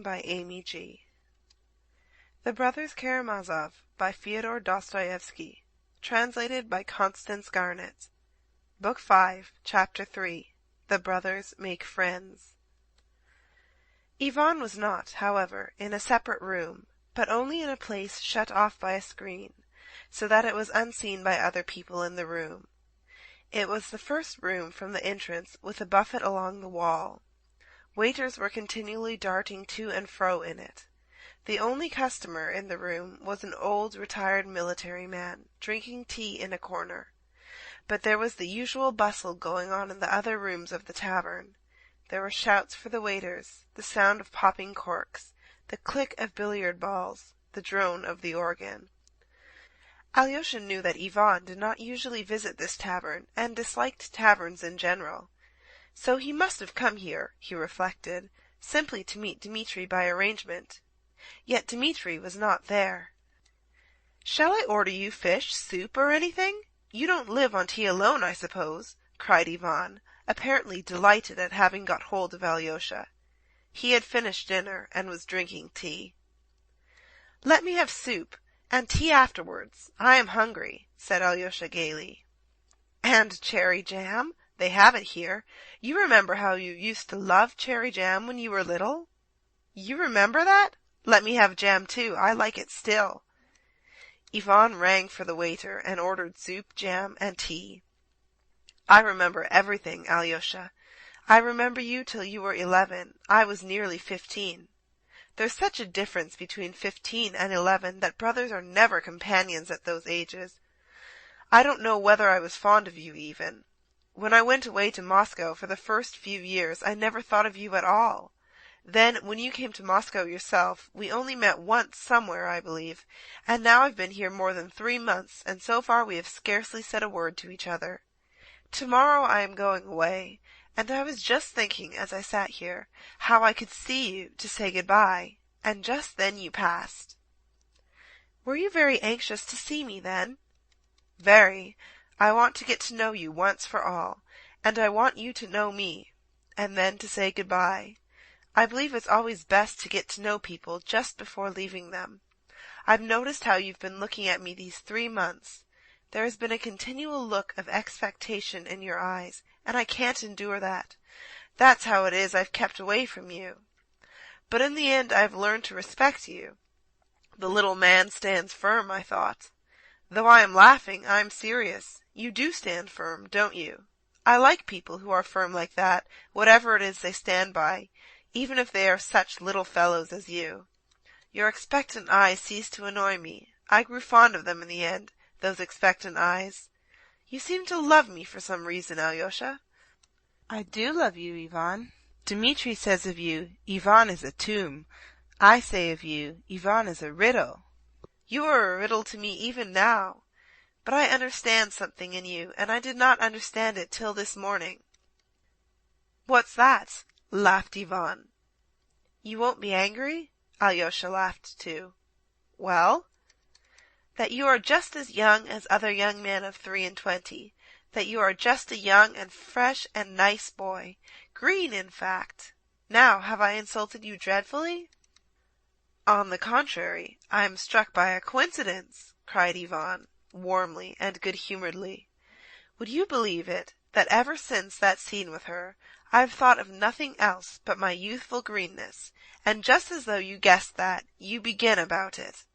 by Amy G. The Brothers Karamazov by Fyodor Dostoevsky. Translated by Constance Garnett. Book 5, Chapter 3. The Brothers Make Friends. Ivan was not, however, in a separate room, but only in a place shut off by a screen, so that it was unseen by other people in the room. It was the first room from the entrance, with a buffet along the wall. Waiters were continually darting to and fro in it. The only customer in the room was an old, retired military man, drinking tea in a corner. But there was the usual bustle going on in the other rooms of the tavern. There were shouts for the waiters, the sound of popping corks, the click of billiard balls, the drone of the organ. Alyosha knew that Ivan did not usually visit this tavern, and disliked taverns in general. So he must have come here, he reflected, simply to meet Dmitri by arrangement. Yet Dmitri was not there. "Shall I order you fish, soup, or anything? You don't live on tea alone, I suppose?" cried Ivan, apparently delighted at having got hold of Alyosha. He had finished dinner, and was drinking tea. "Let me have soup, and tea afterwards. I am hungry," said Alyosha gaily. "And cherry jam? They have it here. You remember how you used to love cherry jam when you were little?" "You remember that? Let me have jam too. I like it still." Ivan rang for the waiter and ordered soup, jam, and tea. "I remember everything, Alyosha. I remember you till you were 11. I was nearly 15. There's such a difference between 15 and 11 that brothers are never companions at those ages. I don't know whether I was fond of you even. When I went away to Moscow for the first few years I never thought of you at all. Then, when you came to Moscow yourself, we only met once somewhere, I believe, and now I've been here more than 3 months, and so far we have scarcely said a word to each other. Tomorrow I am going away, and I was just thinking as I sat here how I could see you to say good-bye, and just then you passed." "Were you very anxious to see me then?" "Very. I want to get to know you once for all, and I want you to know me, and then to say good-bye. I believe it's always best to get to know people just before leaving them. I've noticed how you've been looking at me these 3 months. There has been a continual look of expectation in your eyes, and I can't endure that. That's how it is I've kept away from you. But in the end I've learned to respect you. The little man stands firm, I thought. Though I am laughing, I am serious. You do stand firm, don't you? I like people who are firm like that, whatever it is they stand by, even if they are such little fellows as you. Your expectant eyes ceased to annoy me. I grew fond of them in the end, those expectant eyes. You seem to love me for some reason, Alyosha." "I do love you, Ivan. Dmitri says of you, Ivan is a tomb. I say of you, Ivan is a riddle." "You are a riddle to me even now. But I understand something in you, and I did not understand it till this morning." "What's that?" laughed Ivan. "You won't be angry?" Alyosha laughed too. "Well?" "That you are just as young as other young men of 23, that you are just a young and fresh and nice boy, green in fact. Now, have I insulted you dreadfully?" "On the contrary, I am struck by a coincidence," cried Ivan, warmly and good-humoredly. "Would you believe it, that ever since that scene with her, I have thought of nothing else but my youthful greenness, and just as though you guessed that, you begin about it.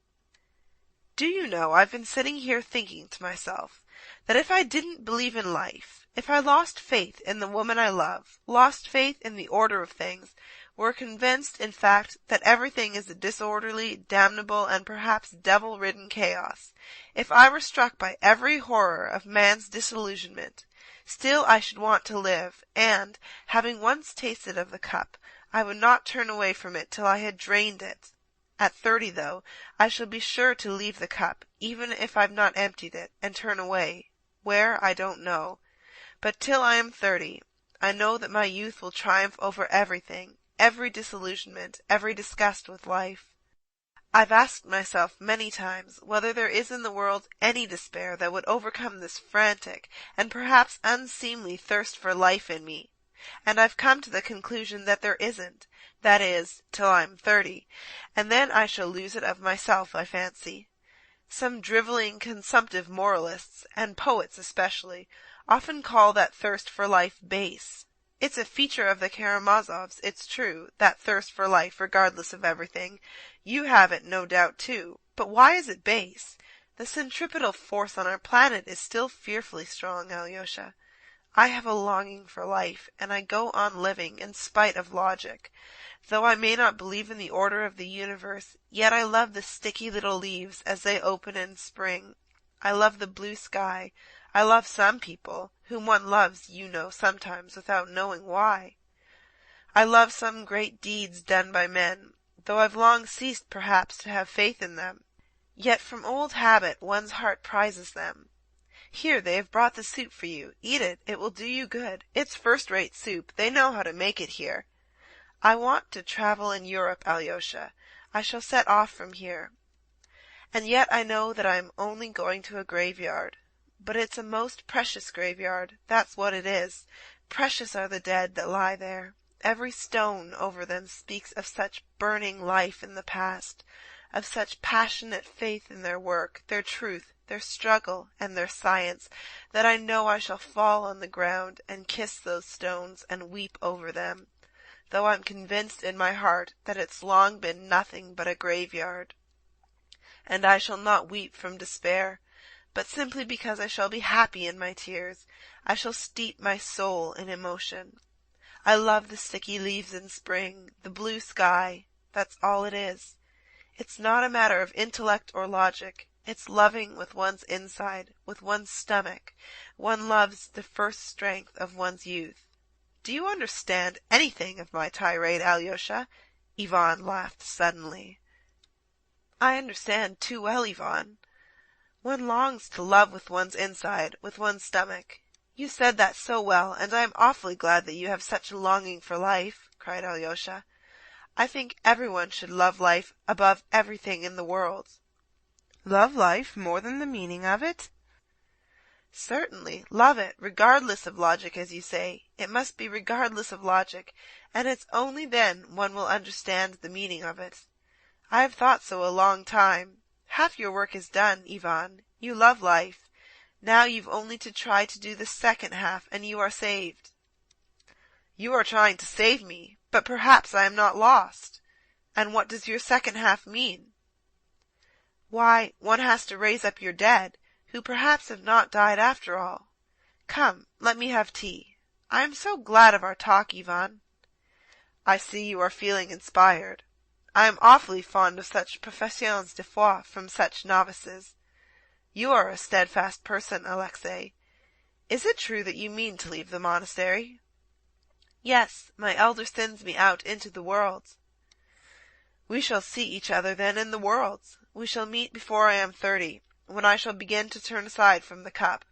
Do you know, I've been sitting here thinking to myself that if I didn't believe in life, if I lost faith in the woman I love, lost faith in the order of things, were convinced, in fact, that everything is a disorderly, damnable, and perhaps devil-ridden chaos, if I were struck by every horror of man's disillusionment, still I should want to live, and, having once tasted of the cup, I would not turn away from it till I had drained it. At 30, though, I shall be sure to leave the cup, even if I've not emptied it, and turn away. Where, I don't know. But till I am 30, I know that my youth will triumph over everything, every disillusionment, every disgust with life. I've asked myself many times whether there is in the world any despair that would overcome this frantic and perhaps unseemly thirst for life in me. and I've come to the conclusion that there isn't. That is, till I'm 30, and then I shall lose it of myself, I fancy. Some drivelling, consumptive moralists, and poets especially, often call that thirst for life base. It's a feature of the Karamazovs, it's true, that thirst for life regardless of everything. You have it, no doubt, too. But why is it base? The centripetal force on our planet is still fearfully strong, Alyosha. I have a longing for life, and I go on living in spite of logic. Though I may not believe in the order of the universe, yet I love the sticky little leaves as they open in spring. I love the blue sky. I love some people, whom one loves, you know, sometimes without knowing why. I love some great deeds done by men, though I've long ceased perhaps to have faith in them. Yet from old habit one's heart prizes them. Here, they have brought the soup for you. Eat it. It will do you good. It's first-rate soup. They know how to make it here. I want to travel in Europe, Alyosha. I shall set off from here. And yet I know that I am only going to a graveyard. But it's a most precious graveyard. That's what it is. Precious are the dead that lie there. Every stone over them speaks of such burning life in the past, of such passionate faith in their work, their truth, their struggle, and their science, that I know I shall fall on the ground and kiss those stones and weep over them, though I'm convinced in my heart that it's long been nothing but a graveyard. And I shall not weep from despair, but simply because I shall be happy in my tears. I shall steep my soul in emotion. I love the sticky leaves in spring, the blue sky. That's all it is. It's not a matter of intellect or logic. It's loving with one's inside, with one's stomach. One loves the first strength of one's youth. Do you understand anything of my tirade, Alyosha? Ivan laughed suddenly. I understand too well, Ivan. One longs to love with one's inside, with one's stomach. You said that so well, and I am awfully glad that you have such a longing for life, cried Alyosha. I think everyone should love life above everything in the world. Love life more than the meaning of it? Certainly, love it, regardless of logic, as you say. It must be regardless of logic, and it's only then one will understand the meaning of it. I have thought so a long time. Half your work is done, Ivan. You love life. Now you've only to try to do the second half, and you are saved. You are trying to save me, but perhaps I am not lost. And what does your second half mean? Why, one has to raise up your dead, who perhaps have not died after all. Come, let me have tea. I am so glad of our talk, Ivan. I see you are feeling inspired. I am awfully fond of such professions de foi from such novices. You are a steadfast person, Alexei. Is it true that you mean to leave the monastery? Yes, my elder sends me out into the world. We shall see each other then in the world. We shall meet before I am 30, when I shall begin to turn aside from the cup.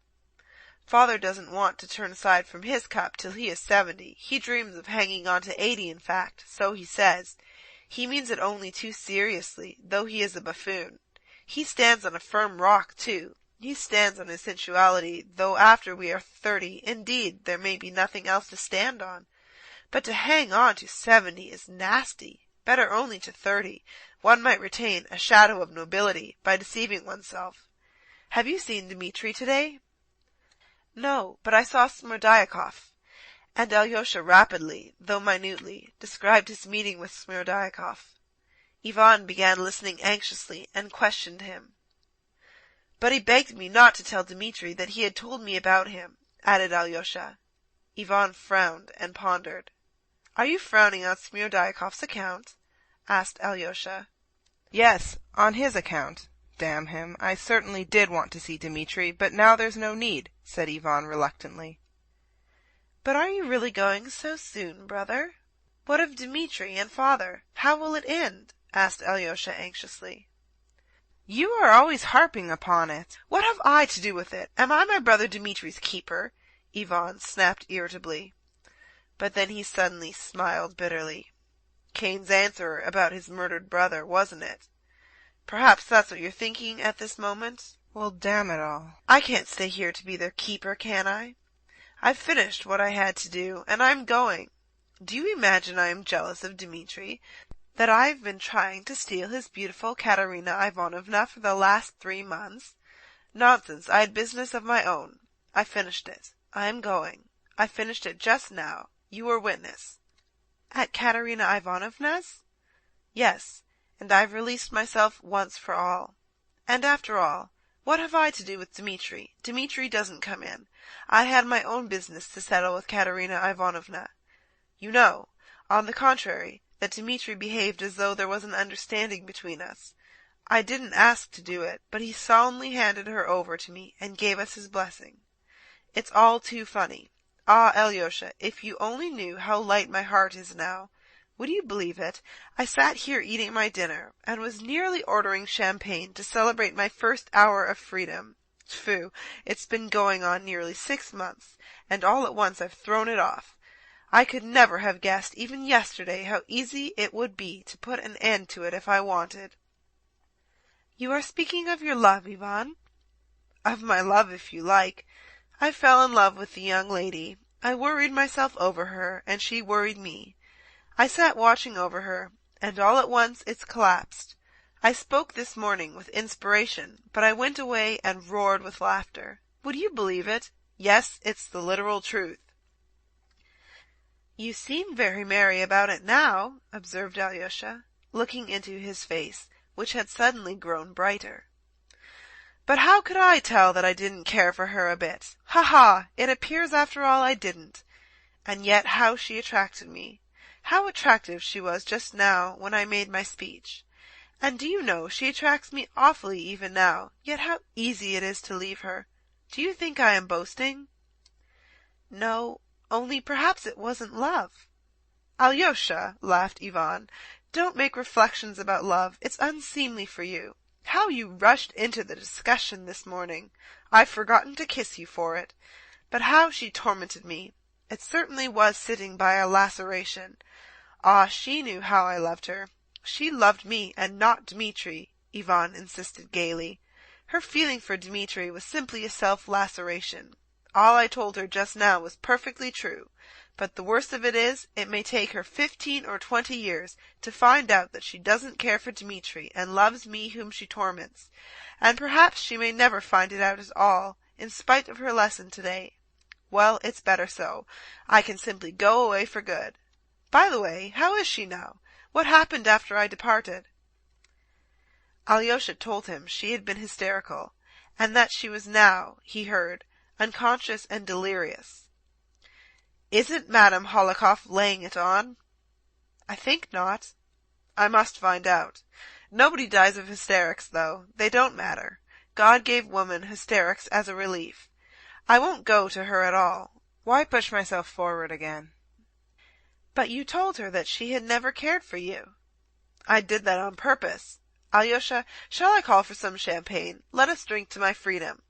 Father doesn't want to turn aside from his cup till he is 70. He dreams of hanging on to 80, in fact, so he says. He means it only too seriously, though he is a buffoon. He stands on a firm rock, too. He stands on his sensuality, though after we are 30, indeed, there may be nothing else to stand on. But to hang on to 70 is nasty. Better only to 30. One might retain a shadow of nobility by deceiving oneself. Have you seen Dmitri today? No, but I saw Smerdyakov. And Alyosha rapidly, though minutely, described his meeting with Smerdyakov. Ivan began listening anxiously and questioned him. But he begged me not to tell Dmitri that he had told me about him, added Alyosha. Ivan frowned and pondered. Are you frowning on Smerdyakov's account? Asked Alyosha. Yes, on his account. Damn him, I certainly did want to see Dmitri, but now there's no need, said Ivan reluctantly. But are you really going so soon, brother? What of Dmitri and father? How will it end? Asked Alyosha anxiously. You are always harping upon it. What have I to do with it? Am I my brother Dmitri's keeper? Ivan snapped irritably. But then he suddenly smiled bitterly. Cain's answer about his murdered brother, wasn't it? Perhaps that's what you're thinking at this moment? Well, damn it all. I can't stay here to be their keeper, can I? I've finished what I had to do, and I'm going. Do you imagine I am jealous of Dmitri, that I've been trying to steal his beautiful Katerina Ivanovna for the last 3 months? Nonsense, I had business of my own. I finished it. I am going. I finished it just now. You were witness. At Katerina Ivanovna's? Yes, and I've released myself once for all. And after all, what have I to do with Dmitri? Dmitri doesn't come in. I had my own business to settle with Katerina Ivanovna. You know, on the contrary, that Dmitri behaved as though there was an understanding between us. I didn't ask to do it, but he solemnly handed her over to me and gave us his blessing. It's all too funny. Ah, Alyosha, if you only knew how light my heart is now. Would you believe it? I sat here eating my dinner, and was nearly ordering champagne to celebrate my first hour of freedom. Phew, it's been going on nearly 6 months, and all at once I've thrown it off. I could never have guessed even yesterday how easy it would be to put an end to it if I wanted. You are speaking of your love, Ivan? Of my love, if you like. I fell in love with the young lady. I worried myself over her, and she worried me. I sat watching over her, and all at once it's collapsed. I spoke this morning with inspiration, but I went away and roared with laughter. Would you believe it? Yes, it's the literal truth. You seem very merry about it now, observed Alyosha, looking into his face, which had suddenly grown brighter. But how could I tell that I didn't care for her a bit? Ha ha! It appears after all I didn't. And yet how she attracted me. How attractive she was just now when I made my speech. And do you know, she attracts me awfully even now, yet how easy it is to leave her. Do you think I am boasting? No, only perhaps it wasn't love. Alyosha, laughed Ivan, don't make reflections about love. It's unseemly for you. How you rushed into the discussion this morning! I've forgotten to kiss you for it. But how she tormented me! It certainly was sitting by a laceration. Ah, she knew how I loved her. She loved me and not Dmitri, Ivan insisted gaily. Her feeling for Dmitri was simply a self-laceration. All I told her just now was perfectly true. But the worst of it is, it may take her 15 or 20 years to find out that she doesn't care for Dmitri and loves me whom she torments. And perhaps she may never find it out at all, in spite of her lesson today. Well, it's better so. I can simply go away for good. By the way, how is she now? What happened after I departed? Alyosha told him she had been hysterical, and that she was now, he heard, unconscious and delirious. Isn't Madame Holikov laying it on? I think not. I must find out. Nobody dies of hysterics, though. They don't matter. God gave woman hysterics as a relief. I won't go to her at all. Why push myself forward again? But you told her that she had never cared for you. I did that on purpose. Alyosha, shall I call for some champagne? Let us drink to my freedom.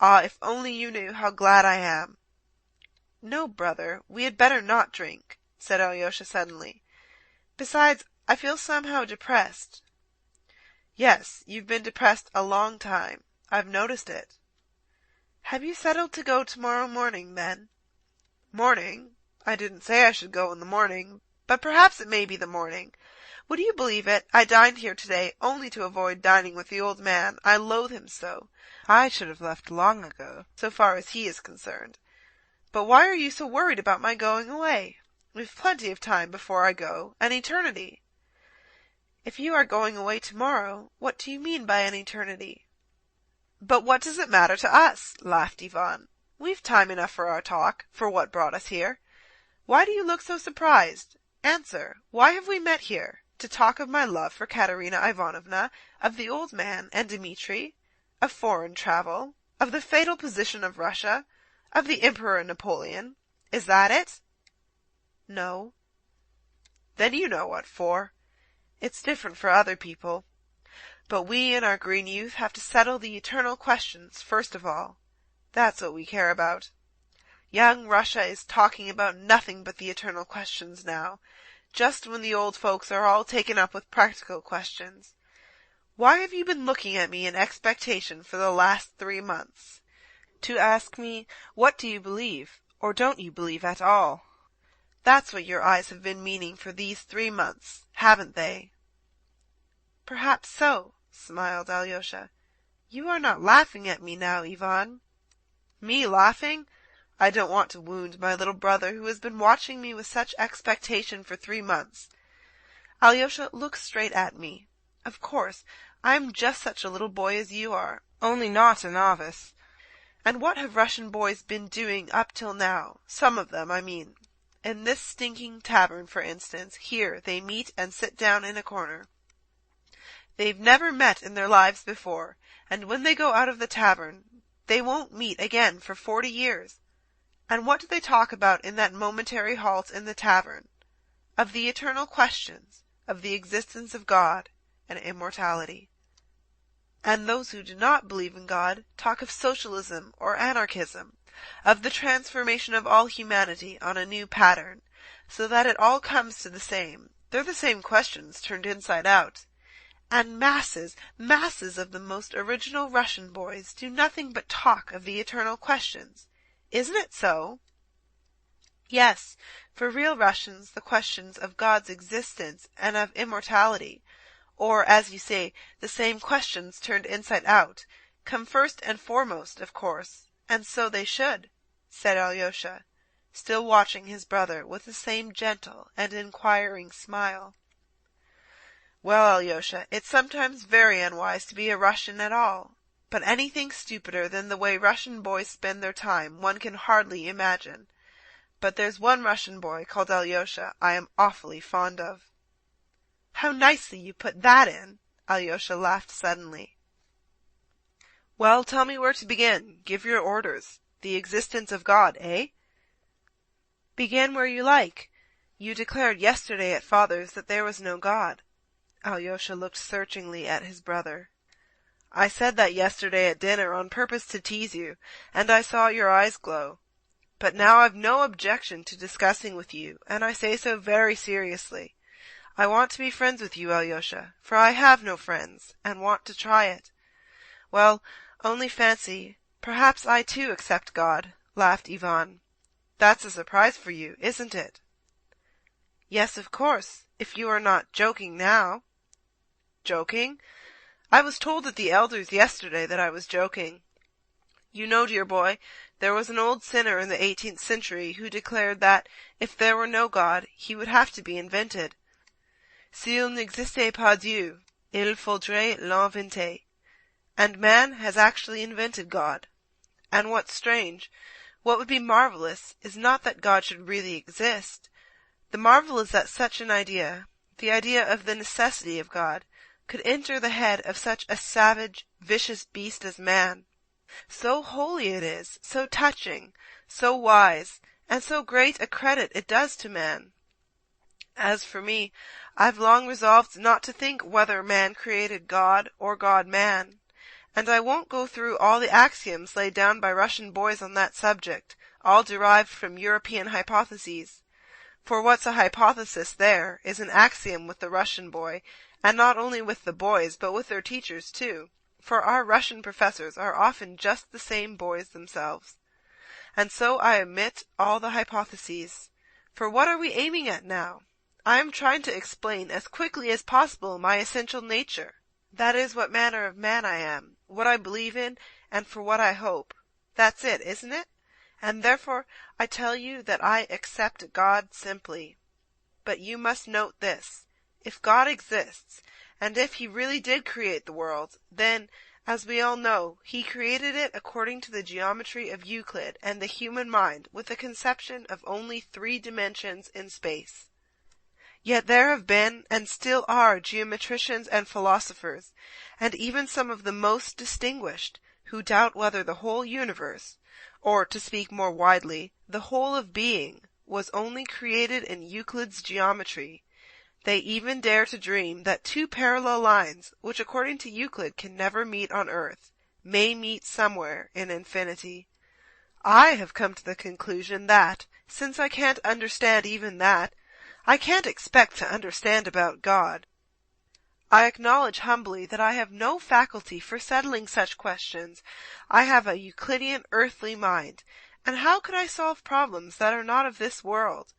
Ah, if only you knew how glad I am. No, brother, we had better not drink, said Alyosha suddenly. Besides, I feel somehow depressed. Yes, you've been depressed a long time. I've noticed it. Have you settled to go tomorrow morning, then? Morning? I didn't say I should go in the morning, but perhaps it may be the morning. Would you believe it? I dined here today only to avoid dining with the old man. I loathe him so. I should have left long ago, so far as he is concerned. But why are you so worried about my going away? We've plenty of time before I go, an eternity. If you are going away tomorrow, what do you mean by an eternity? But what does it matter to us? Laughed Ivan. We've time enough for our talk, for what brought us here. Why do you look so surprised? Answer, why have we met here? To talk of my love for Katerina Ivanovna, of the old man and Dmitri, of foreign travel, of the fatal position of Russia, of the Emperor Napoleon. Is that it? No. Then you know what for. It's different for other people. But we in our green youth have to settle the eternal questions first of all. That's what we care about. Young Russia is talking about nothing but the eternal questions now, just when the old folks are all taken up with practical questions. Why have you been looking at me in expectation for the last 3 months? To ask me, what do you believe? Or don't you believe at all? That's what your eyes have been meaning for these 3 months, haven't they?" "Perhaps so," smiled Alyosha. "You are not laughing at me now, Ivan?" "Me laughing? I don't want to wound my little brother who has been watching me with such expectation for 3 months. Alyosha, look straight at me. Of course, I am just such a little boy as you are, only not a novice. And what have Russian boys been doing up till now, some of them, I mean? In this stinking tavern, for instance, here they meet and sit down in a corner. They've never met in their lives before, and when they go out of the tavern, they won't meet again for 40 years. And what do they talk about in that momentary halt in the tavern? Of the eternal questions, of the existence of God and immortality. And those who do not believe in God talk of socialism or anarchism, of the transformation of all humanity on a new pattern, so that it all comes to the same. They're the same questions turned inside out. And masses of the most original Russian boys do nothing but talk of the eternal questions. Isn't it so?" "Yes, for real Russians the questions of God's existence and of immortality, or, as you say, the same questions turned inside out, come first and foremost, of course, and so they should," said Alyosha, still watching his brother with the same gentle and inquiring smile. "Well, Alyosha, it's sometimes very unwise to be a Russian at all, but anything stupider than the way Russian boys spend their time one can hardly imagine. But there's one Russian boy called Alyosha I am awfully fond of." "How nicely you put that in!" Alyosha laughed suddenly. "Well, tell me where to begin. Give your orders. The existence of God, eh?" "Begin where you like. You declared yesterday at father's that there was no God." Alyosha looked searchingly at his brother. "I said that yesterday at dinner on purpose to tease you, and I saw your eyes glow. But now I've no objection to discussing with you, and I say so very seriously. I want to be friends with you, Alyosha, for I have no friends, and want to try it." "Well, only fancy, perhaps I too accept God," laughed Ivan. "That's a surprise for you, isn't it?" "Yes, of course, if you are not joking now." "Joking? I was told at the elders yesterday that I was joking. You know, dear boy, there was an old sinner in the 18th century who declared that, if there were no God, he would have to be invented. S'il n'existait pas Dieu, il faudrait l'inventer. And man has actually invented God. And what's strange, what would be marvelous, is not that God should really exist. The marvel is that such an idea, the idea of the necessity of God, could enter the head of such a savage, vicious beast as man. So holy it is, so touching, so wise, and so great a credit it does to man. As for me, I've long resolved not to think whether man created God or God man, and I won't go through all the axioms laid down by Russian boys on that subject, all derived from European hypotheses. For what's a hypothesis there is an axiom with the Russian boy, and not only with the boys, but with their teachers too, for our Russian professors are often just the same boys themselves. And so I omit all the hypotheses. For what are we aiming at now? I am trying to explain as quickly as possible my essential nature. That is what manner of man I am, what I believe in, and for what I hope. That's it, isn't it? And therefore I tell you that I accept God simply. But you must note this. If God exists, and if he really did create the world, then, as we all know, he created it according to the geometry of Euclid and the human mind, with a conception of only 3 dimensions in space. Yet there have been, and still are, geometricians and philosophers, and even some of the most distinguished, who doubt whether the whole universe, or, to speak more widely, the whole of being, was only created in Euclid's geometry. They even dare to dream that 2 parallel lines, which according to Euclid can never meet on earth, may meet somewhere in infinity. I have come to the conclusion that, since I can't understand even that, I can't expect to understand about God. I acknowledge humbly that I have no faculty for settling such questions. I have a Euclidean earthly mind, And how could I solve problems that are not of this world?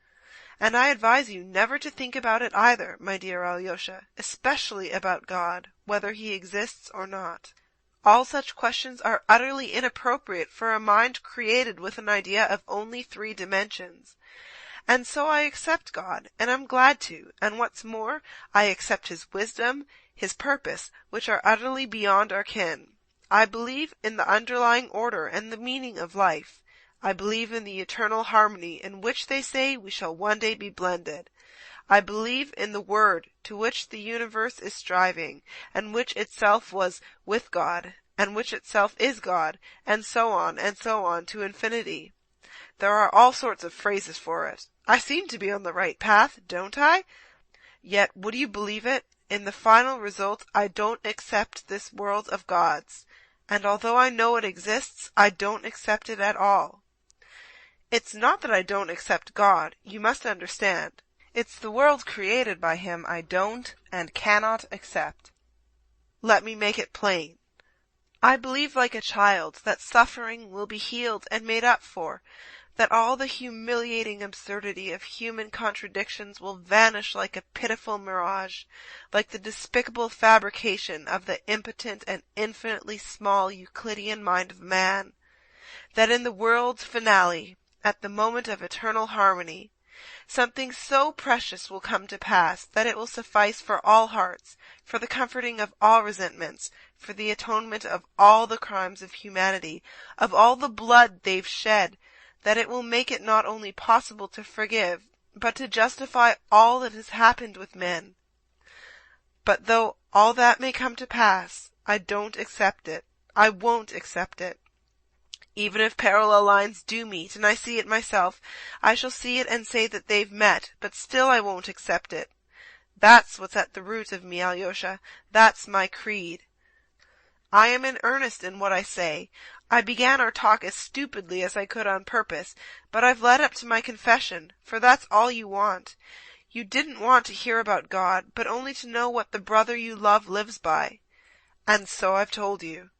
And I advise you never to think about it either, my dear Alyosha, especially about God, whether he exists or not. All such questions are utterly inappropriate for a mind created with an idea of only 3 dimensions. And so I accept God, and I'm glad to, and what's more, I accept his wisdom, his purpose, which are utterly beyond our ken. I believe in the underlying order and the meaning of life. I believe in the eternal harmony in which they say we shall one day be blended. I believe in the Word to which the universe is striving, and which itself was with God, and which itself is God, and so on to infinity. There are all sorts of phrases for it. I seem to be on the right path, don't I? Yet, would you believe it? In the final result, I don't accept this world of God's. And although I know it exists, I don't accept it at all. It's not that I don't accept God, you must understand. It's the world created by him I don't and cannot accept. Let me make it plain. I believe like a child that suffering will be healed and made up for, that all the humiliating absurdity of human contradictions will vanish like a pitiful mirage, like the despicable fabrication of the impotent and infinitely small Euclidean mind of man, that in the world's finale, at the moment of eternal harmony, something so precious will come to pass that it will suffice for all hearts, for the comforting of all resentments, for the atonement of all the crimes of humanity, of all the blood they've shed, that it will make it not only possible to forgive, but to justify all that has happened with men. But though all that may come to pass, I don't accept it. I won't accept it. Even if parallel lines do meet, and I see it myself, I shall see it and say that they've met, but still I won't accept it. That's what's at the root of me, Alyosha. That's my creed. I am in earnest in what I say. I began our talk as stupidly as I could on purpose, but I've led up to my confession, for that's all you want. You didn't want to hear about God, but only to know what the brother you love lives by. And so I've told you.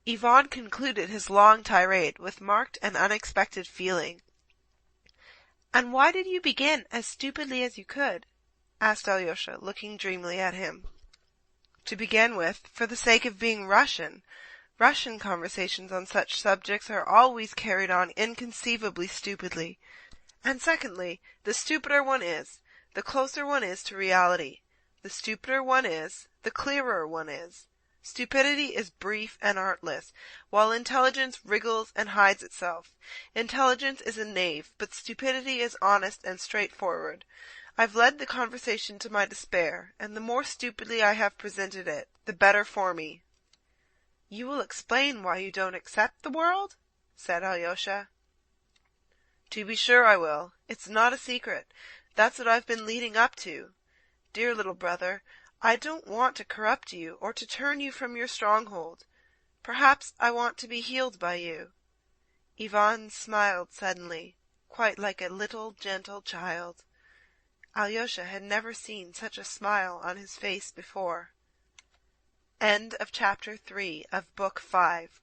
Ivan concluded his long tirade with marked and unexpected feeling. "And why did you begin as stupidly as you could?" asked Alyosha, looking dreamily at him. "To begin with, for the sake of being Russian. Russian conversations on such subjects are always carried on inconceivably stupidly. And secondly, the stupider one is, the closer one is to reality. The stupider one is, the clearer one is. Stupidity is brief and artless, while intelligence wriggles and hides itself. Intelligence is a knave, but stupidity is honest and straightforward. I've led the conversation to my despair, and the more stupidly I have presented it, the better for me." "You will explain why you don't accept the world?" said Alyosha. "To be sure I will. It's not a secret. That's what I've been leading up to. Dear little brother, I don't want to corrupt you or to turn you from your stronghold. Perhaps I want to be healed by you." Ivan smiled suddenly, quite like a little gentle child. Alyosha had never seen such a smile on his face before. End of chapter 3 of Book 5.